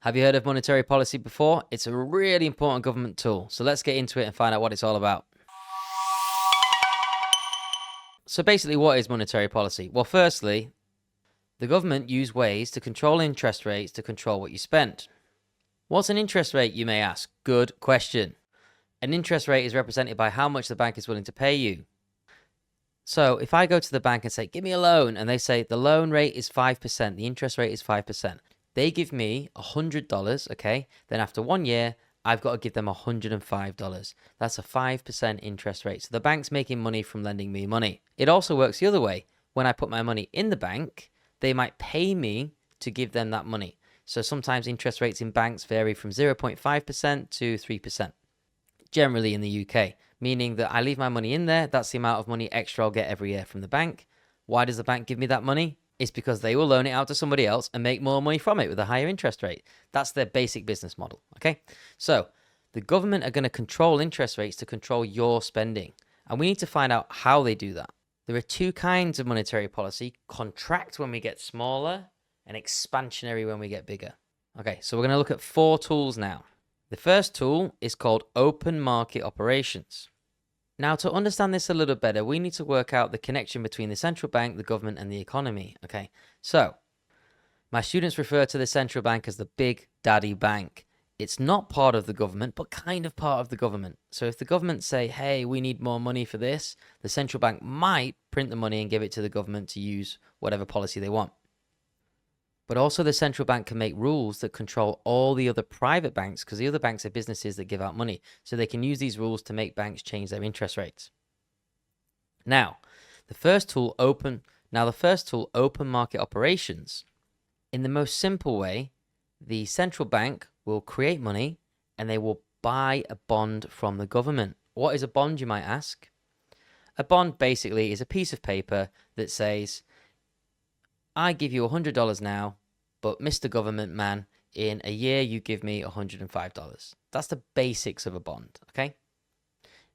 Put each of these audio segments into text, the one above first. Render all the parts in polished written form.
Have you heard of monetary policy before? It's a really important government tool. So let's get into it and find out what it's all about. So basically, what is monetary policy? Well, firstly, the government use ways to control interest rates to control what you spend. What's an interest rate, you may ask? Good question. An interest rate is represented by how much the bank is willing to pay you. So if I go to the bank and say, give me a loan, and they say the loan rate is 5%, the interest rate is 5%. They give me $100, okay? Then after 1 year, I've got to give them $105. That's a 5% interest rate. So the bank's making money from lending me money. It also works the other way. When I put my money in the bank, they might pay me to give them that money. So sometimes interest rates in banks vary from 0.5% to 3%, generally in the UK, meaning that I leave my money in there. That's the amount of money extra I'll get every year from the bank. Why does the bank give me that money? It's because they will loan it out to somebody else and make more money from it with a higher interest rate. That's their basic business model, okay? So the government are going to control interest rates to control your spending. And we need to find out how they do that. There are two kinds of monetary policy: contract when we get smaller and expansionary when we get bigger. Okay, so we're going to look at 4 tools now. The first tool is called open market operations. Now, to understand this a little better, we need to work out the connection between the central bank, the government, and the economy. Okay, so my students refer to the central bank as the big daddy bank. It's not part of the government, but kind of part of the government. So if the government say, hey, we need more money for this, the central bank might print the money and give it to the government to use whatever policy they want. But also the central bank can make rules that control all the other private banks, because the other banks are businesses that give out money. So they can use these rules to make banks change their interest rates. Now, the first tool, open market operations. In the most simple way, the central bank will create money and they will buy a bond from the government. What is a bond, you might ask? A bond basically is a piece of paper that says, I give you $100 now, but Mr. Government Man, in a year you give me $105. That's the basics of a bond, okay?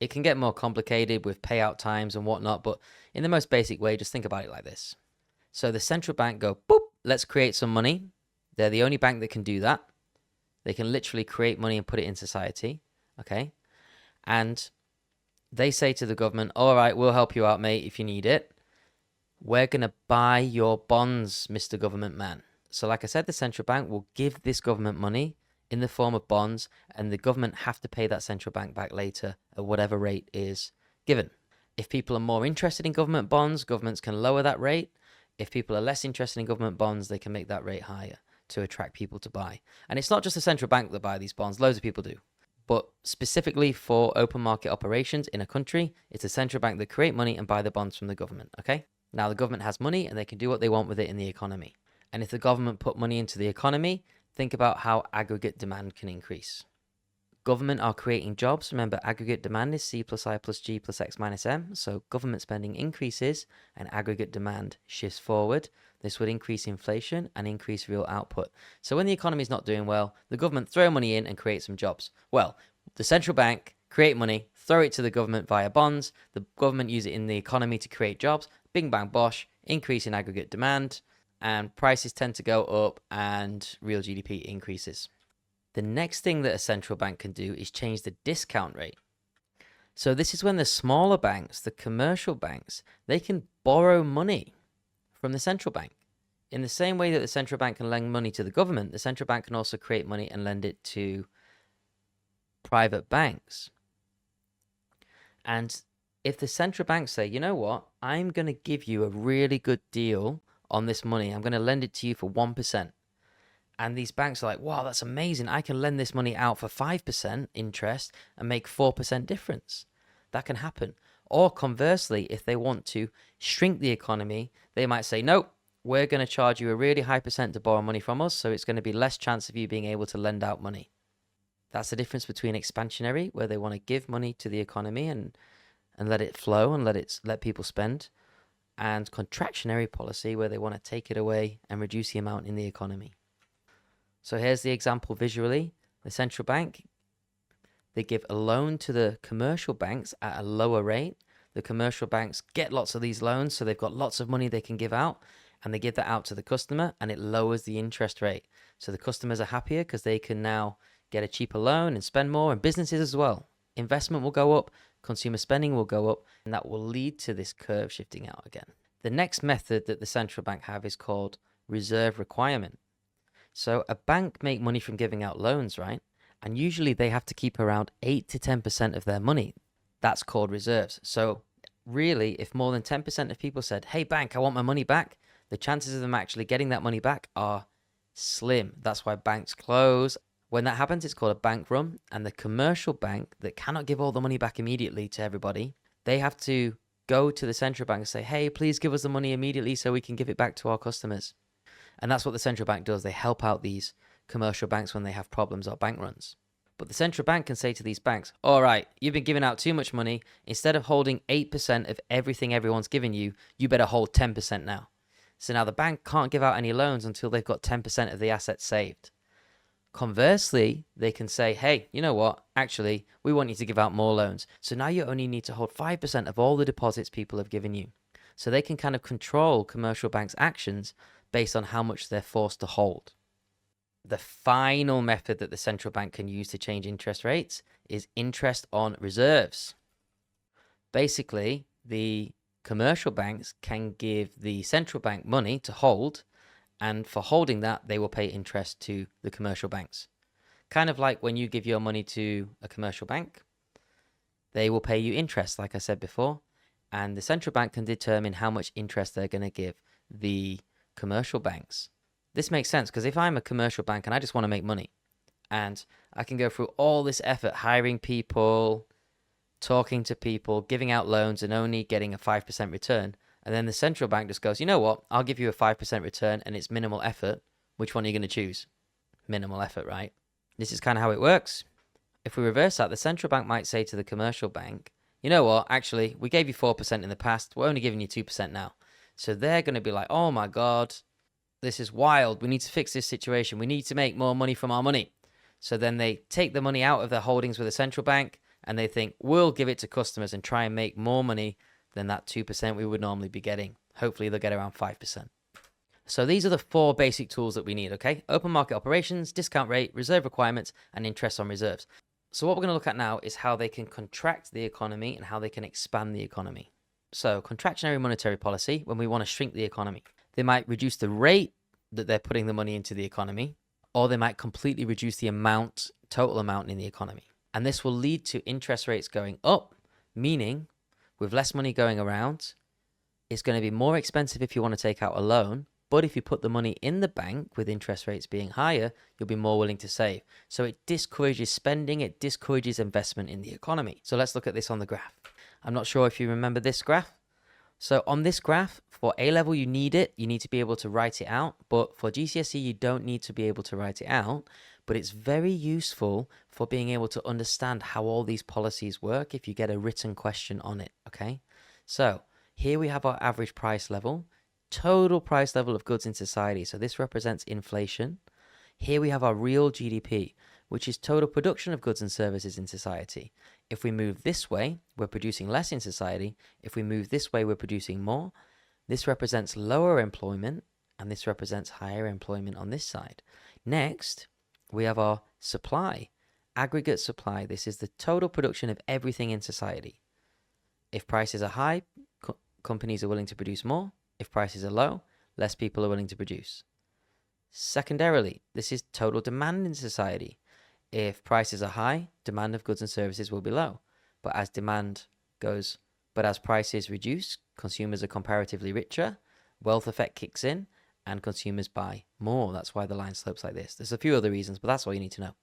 It can get more complicated with payout times and whatnot, but in the most basic way, just think about it like this. So the central bank go, boop, let's create some money. They're the only bank that can do that. They can literally create money and put it in society, okay? And they say to the government, all right, we'll help you out, mate, if you need it. We're going to buy your bonds, Mr. Government Man. So like I said, the central bank will give this government money in the form of bonds, and the government have to pay that central bank back later at whatever rate is given. If people are more interested in government bonds, governments can lower that rate. If people are less interested in government bonds, they can make that rate higher to attract people to buy. And it's not just the central bank that buy these bonds, loads of people do. But specifically for open market operations in a country, it's the central bank that create money and buy the bonds from the government, okay? Now, the government has money and they can do what they want with it in the economy. And if the government put money into the economy, think about how aggregate demand can increase. Government are creating jobs. Remember, aggregate demand is C plus I plus G plus X minus M. So government spending increases and aggregate demand shifts forward. This would increase inflation and increase real output. So when the economy is not doing well, the government throw money in and create some jobs. Well, the central bank create money, throw it to the government via bonds. The government use it in the economy to create jobs. Bing bang bosh, increase in aggregate demand, and prices tend to go up and real GDP increases. The next thing that a central bank can do is change the discount rate. So this is when the smaller banks, the commercial banks, they can borrow money from the central bank. In the same way that the central bank can lend money to the government, the central bank can also create money and lend it to private banks. And if the central banks say, you know what, I'm going to give you a really good deal on this money. I'm going to lend it to you for 1%. And these banks are like, wow, that's amazing. I can lend this money out for 5% interest and make 4% difference. That can happen. Or conversely, if they want to shrink the economy, they might say, nope, we're going to charge you a really high percent to borrow money from us. So it's going to be less chance of you being able to lend out money. That's the difference between expansionary, where they want to give money to the economy and let it flow and let people spend, and contractionary policy, where they want to take it away and reduce the amount in the economy. So here's the example visually. The central bank, they give a loan to the commercial banks at a lower rate. The commercial banks get lots of these loans, so they've got lots of money they can give out, and they give that out to the customer, and it lowers the interest rate. So the customers are happier because they can now get a cheaper loan and spend more, and businesses as well. Investment will go up, consumer spending will go up, and that will lead to this curve shifting out again. The next method that the central bank have is called reserve requirement. So a bank make money from giving out loans, right? And usually they have to keep around 8 to 10% of their money. That's called reserves. So really, if more than 10% of people said, hey bank, I want my money back, the chances of them actually getting that money back are slim. That's why banks close. When that happens, it's called a bank run. And the commercial bank that cannot give all the money back immediately to everybody, they have to go to the central bank and say, hey, please give us the money immediately so we can give it back to our customers. And that's what the central bank does. They help out these commercial banks when they have problems or bank runs. But the central bank can say to these banks, all right, you've been giving out too much money. Instead of holding 8% of everything everyone's giving you, you better hold 10% now. So now the bank can't give out any loans until they've got 10% of the assets saved. Conversely, they can say, hey, you know what? Actually, we want you to give out more loans. So now you only need to hold 5% of all the deposits people have given you. So they can kind of control commercial banks' actions based on how much they're forced to hold. The final method that the central bank can use to change interest rates is interest on reserves. Basically, the commercial banks can give the central bank money to hold, and for holding that, they will pay interest to the commercial banks. Kind of like when you give your money to a commercial bank, they will pay you interest, like I said before, and the central bank can determine how much interest they're going to give the commercial banks. This makes sense because if I'm a commercial bank and I just want to make money, and I can go through all this effort hiring people, talking to people, giving out loans and only getting a 5% return, and then the central bank just goes, you know what, I'll give you a 5% return and it's minimal effort. Which one are you going to choose? Minimal effort, right? This is kind of how it works. If we reverse that, the central bank might say to the commercial bank, you know what, actually, we gave you 4% in the past, we're only giving you 2% now. So they're going to be like, oh my God, this is wild. We need to fix this situation. We need to make more money from our money. So then they take the money out of their holdings with the central bank and they think, we'll give it to customers and try and make more money than that 2% we would normally be getting. Hopefully they'll get around 5%. So these are the 4 basic tools that we need, okay? Open market operations, discount rate, reserve requirements, and interest on reserves. So what we're going to look at now is how they can contract the economy and how they can expand the economy. So contractionary monetary policy, when we want to shrink the economy, they might reduce the rate that they're putting the money into the economy, or they might completely reduce the amount, total amount in the economy. And this will lead to interest rates going up, meaning with less money going around, it's going to be more expensive if you want to take out a loan. But if you put the money in the bank with interest rates being higher, you'll be more willing to save. So it discourages spending, it discourages investment in the economy. So let's look at this on the graph. I'm not sure if you remember this graph. So on this graph, for A-level, you need it. You need to be able to write it out. But for GCSE, you don't need to be able to write it out. But it's very useful for being able to understand how all these policies work if you get a written question on it, okay? So here we have our average price level, total price level of goods in society. So this represents inflation. Here we have our real GDP, which is total production of goods and services in society. If we move this way, we're producing less in society. If we move this way, we're producing more. This represents lower employment, and this represents higher employment on this side. Next, we have our supply, aggregate supply. This is the total production of everything in society. If prices are high, companies are willing to produce more. If prices are low, less people are willing to produce. Secondarily, this is total demand in society. If prices are high, demand of goods and services will be low. But as prices reduce, consumers are comparatively richer, wealth effect kicks in, and consumers buy more. That's why the line slopes like this. There's a few other reasons, but that's all you need to know.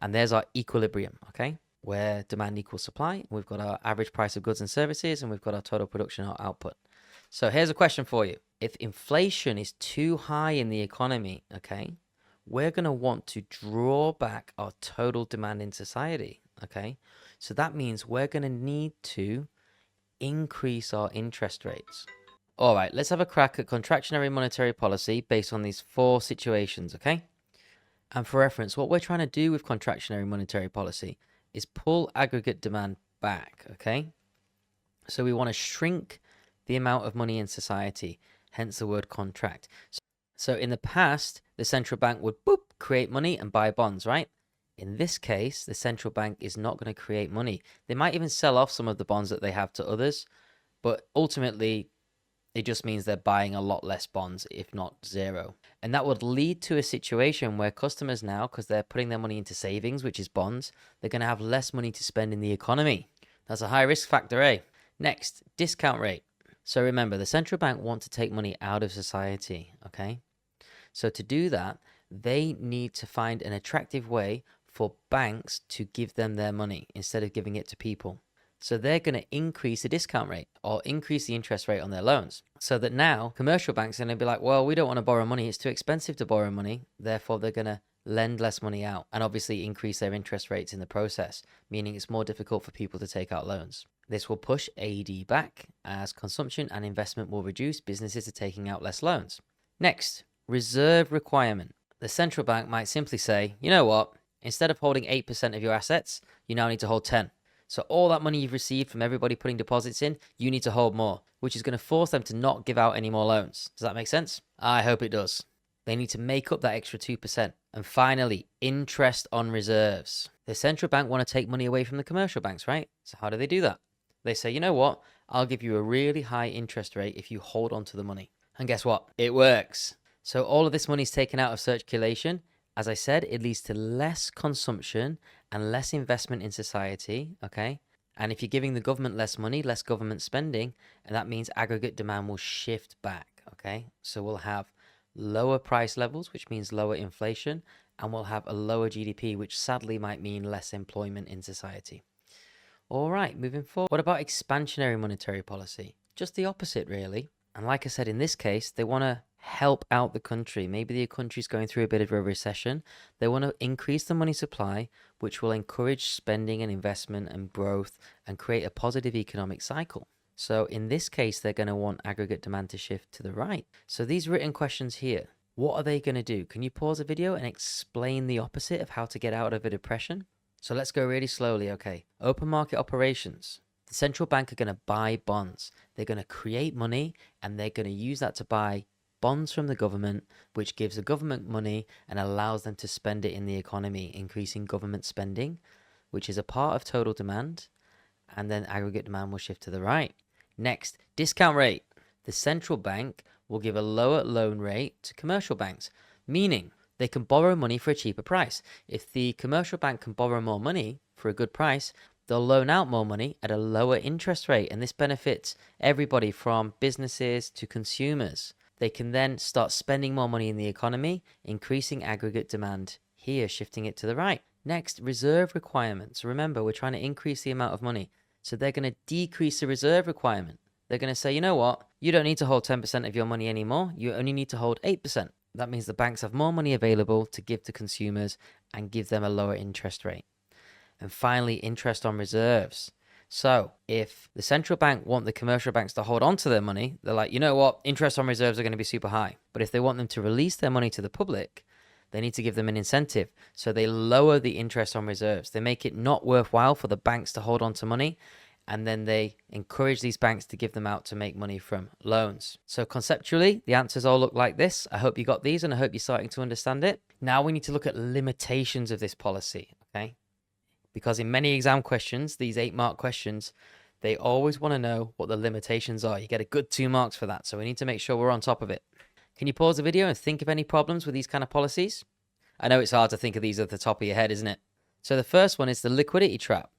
And there's our equilibrium, okay? Where demand equals supply. We've got our average price of goods and services, and we've got our total production or output. So here's a question for you. If inflation is too high in the economy, okay, we're going to want to draw back our total demand in society, okay? So that means we're going to need to increase our interest rates. All right, let's have a crack at contractionary monetary policy based on these 4 situations, okay? And for reference, what we're trying to do with contractionary monetary policy is pull aggregate demand back, okay? So we want to shrink the amount of money in society, hence the word contract. So in the past, the central bank would create money and buy bonds, right? In this case, the central bank is not going to create money. They might even sell off some of the bonds that they have to others, but ultimately, it just means they're buying a lot less bonds, if not zero. And that would lead to a situation where customers now, because they're putting their money into savings, which is bonds, they're going to have less money to spend in the economy. That's a high risk factor, eh? Next, discount rate. So remember, the central bank want to take money out of society, okay? So to do that, they need to find an attractive way for banks to give them their money instead of giving it to people. So they're going to increase the discount rate or increase the interest rate on their loans. So that now commercial banks are going to be like, well, we don't want to borrow money. It's too expensive to borrow money. Therefore, they're going to lend less money out and obviously increase their interest rates in the process, meaning it's more difficult for people to take out loans. This will push AED back as consumption and investment will reduce. Businesses are taking out less loans. Next, reserve requirement. The central bank might simply say, you know what? Instead of holding 8% of your assets, you now need to hold 10. So all that money you've received from everybody putting deposits in, you need to hold more, which is going to force them to not give out any more loans. Does that make sense? I hope it does. They need to make up that extra 2%. And finally, interest on reserves. The central bank want to take money away from the commercial banks, right? So how do they do that? They say, you know what? I'll give you a really high interest rate if you hold on to the money. And guess what? It works. So all of this money is taken out of circulation. As I said, it leads to less consumption and less investment in society, okay? And if you're giving the government less money, less government spending, and that means aggregate demand will shift back, okay? So we'll have lower price levels, which means lower inflation, and we'll have a lower GDP, which sadly might mean less employment in society. All right, moving forward. What about expansionary monetary policy? Just the opposite, really. And like I said, in this case, they want to help out the country. Maybe the country's going through a bit of a recession. They want to increase the money supply, which will encourage spending and investment and growth and create a positive economic cycle. So in this case, they're going to want aggregate demand to shift to the right. So these written questions here, what are they going to do? Can you pause the video and explain the opposite of how to get out of a depression? So let's go really slowly, okay. Open market operations. The central bank are going to buy bonds. They're going to create money and they're going to use that to buy bonds from the government, which gives the government money and allows them to spend it in the economy, increasing government spending, which is a part of total demand, and then aggregate demand will shift to the right. Next, discount rate. The central bank will give a lower loan rate to commercial banks, meaning they can borrow money for a cheaper price. If the commercial bank can borrow more money for a good price, they'll loan out more money at a lower interest rate, and this benefits everybody from businesses to consumers. They can then start spending more money in the economy, increasing aggregate demand here, shifting it to the right. Next, reserve requirements. Remember, we're trying to increase the amount of money. So they're going to decrease the reserve requirement. They're going to say, you know what? You don't need to hold 10% of your money anymore. You only need to hold 8%. That means the banks have more money available to give to consumers and give them a lower interest rate. And finally, interest on reserves. So if the central bank want the commercial banks to hold on to their money, they're like, you know what? Interest on reserves are going to be super high. But if they want them to release their money to the public, they need to give them an incentive. So they lower the interest on reserves. They make it not worthwhile for the banks to hold on to money. And then they encourage these banks to give them out to make money from loans. So conceptually, the answers all look like this. I hope you got these and I hope you're starting to understand it. Now we need to look at limitations of this policy, okay? Because in many exam questions, these 8-mark questions, they always want to know what the limitations are. You get a good 2 marks for that. So we need to make sure we're on top of it. Can you pause the video and think of any problems with these kind of policies? I know it's hard to think of these at the top of your head, isn't it? So the first one is the liquidity trap.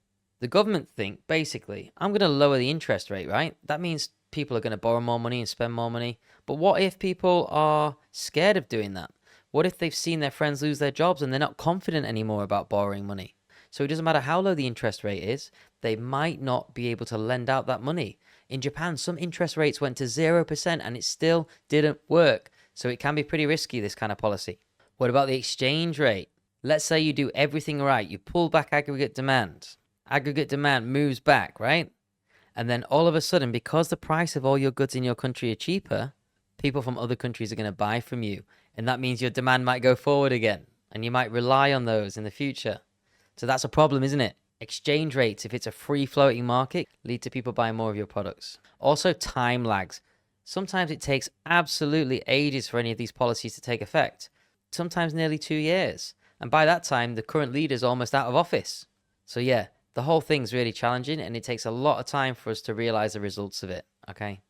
The government think, basically, I'm going to lower the interest rate, right? That means people are going to borrow more money and spend more money. But what if people are scared of doing that? What if they've seen their friends lose their jobs and they're not confident anymore about borrowing money? So it doesn't matter how low the interest rate is, they might not be able to lend out that money. In Japan, some interest rates went to 0% and it still didn't work. So it can be pretty risky, this kind of policy. What about the exchange rate? Let's say you do everything right. You pull back aggregate demand. Aggregate demand moves back, right? And then all of a sudden, because the price of all your goods in your country are cheaper, people from other countries are going to buy from you. And that means your demand might go forward again. And you might rely on those in the future. So that's a problem, isn't it? Exchange rates, if it's a free floating market, lead to people buying more of your products. Also time lags. Sometimes it takes absolutely ages for any of these policies to take effect, sometimes nearly 2 years. And by that time, the current leader's almost out of office. So yeah, the whole thing's really challenging and it takes a lot of time for us to realize the results of it, okay?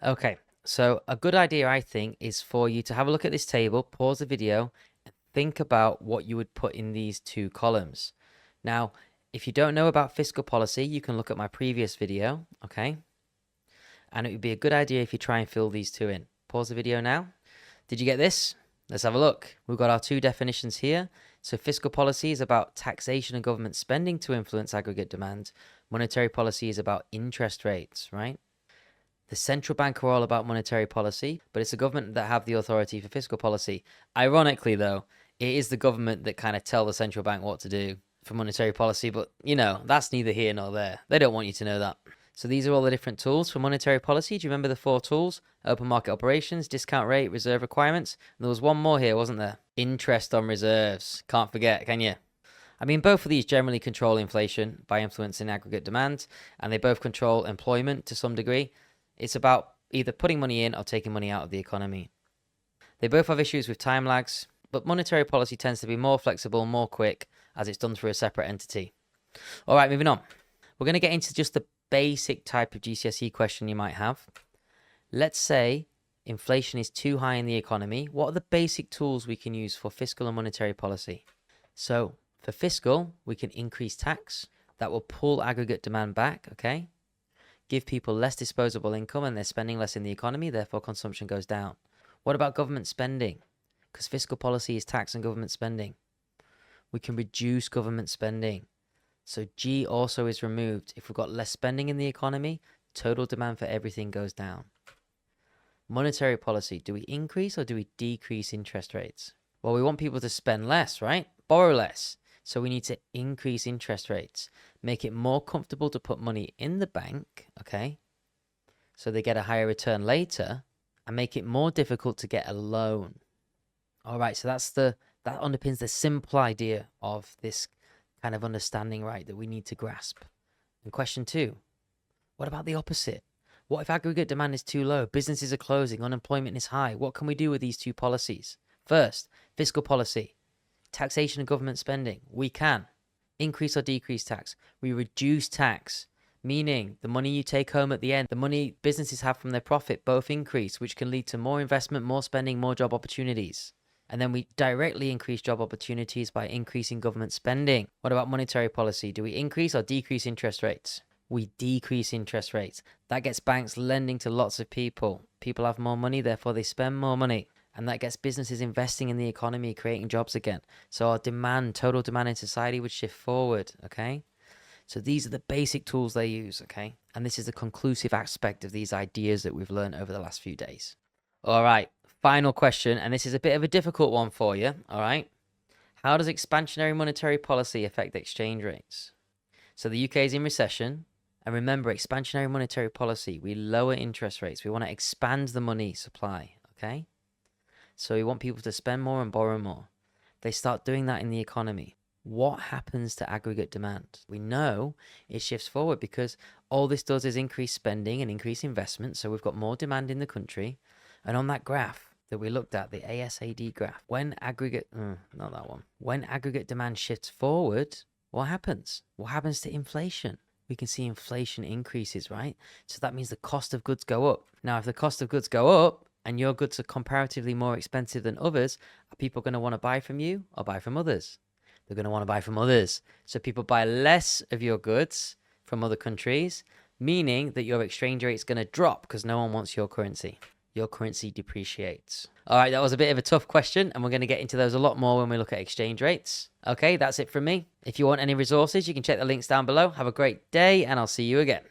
Okay, so a good idea, I think, is for you to have a look at this table, pause the video, and think about what you would put in these two columns. Now, if you don't know about fiscal policy, you can look at my previous video, okay? And it would be a good idea if you try and fill these two in. Pause the video now. Did you get this? Let's have a look. We've got our two definitions here. So fiscal policy is about taxation and government spending to influence aggregate demand. Monetary policy is about interest rates, right? The central bank are all about monetary policy, but it's the government that have the authority for fiscal policy. Ironically, though, it is the government that kind of tell the central bank what to do for monetary policy, but, you know, that's neither here nor there. They don't want you to know that. So these are all the different tools for monetary policy. Do you remember the 4 tools? Open market operations, discount rate, reserve requirements. And there was one more here, wasn't there? Interest on reserves. Can't forget, can you? I mean, both of these generally control inflation by influencing aggregate demand, and they both control employment to some degree. It's about either putting money in or taking money out of the economy. They both have issues with time lags, but monetary policy tends to be more flexible, more quick, as it's done through a separate entity. All right, moving on. We're going to get into just the basic type of GCSE question you might have. Let's say inflation is too high in the economy. What are the basic tools we can use for fiscal and monetary policy? So for fiscal, we can increase tax. That will pull aggregate demand back, okay? Give people less disposable income and they're spending less in the economy, therefore consumption goes down. What about government spending? Because fiscal policy is tax and government spending. We can reduce government spending. So G also is removed. If we've got less spending in the economy, total demand for everything goes down. Monetary policy, do we increase or do we decrease interest rates? Well, we want people to spend less, right? Borrow less. So we need to increase interest rates, make it more comfortable to put money in the bank, okay? So they get a higher return later, and make it more difficult to get a loan. All right, so that underpins the simple idea of this kind of understanding, right, that we need to grasp. And question 2, what about the opposite? What if aggregate demand is too low, businesses are closing, unemployment is high? What can we do with these two policies? First, fiscal policy. Taxation and government spending. We can increase or decrease tax. We reduce tax, meaning the money you take home at the end, the money businesses have from their profit, both increase, which can lead to more investment, more spending, more job opportunities. And then we directly increase job opportunities by increasing government spending. What about monetary policy? Do we increase or decrease interest rates? We decrease interest rates. That gets banks lending to lots of people. People have more money, therefore they spend more money. And that gets businesses investing in the economy, creating jobs again. So our demand, total demand in society would shift forward, okay? So these are the basic tools they use, okay? And this is the conclusive aspect of these ideas that we've learned over the last few days. All right, final question, and this is a bit of a difficult one for you, all right? How does expansionary monetary policy affect exchange rates? So the UK is in recession. And remember, expansionary monetary policy, we lower interest rates. We want to expand the money supply, okay? So we want people to spend more and borrow more. They start doing that in the economy. What happens to aggregate demand? We know it shifts forward because all this does is increase spending and increase investment. So we've got more demand in the country. And on that graph that we looked at, the ASAD graph, when aggregate demand shifts forward, what happens? What happens to inflation? We can see inflation increases, right? So that means the cost of goods go up. Now, if the cost of goods go up, and your goods are comparatively more expensive than others, are people going to want to buy from you or buy from others? They're going to want to buy from others. So people buy less of your goods from other countries, meaning that your exchange rate is going to drop because no one wants your currency. Your currency depreciates. All right, that was a bit of a tough question, and we're going to get into those a lot more when we look at exchange rates. Okay, that's it from me. If you want any resources, you can check the links down below. Have a great day, and I'll see you again.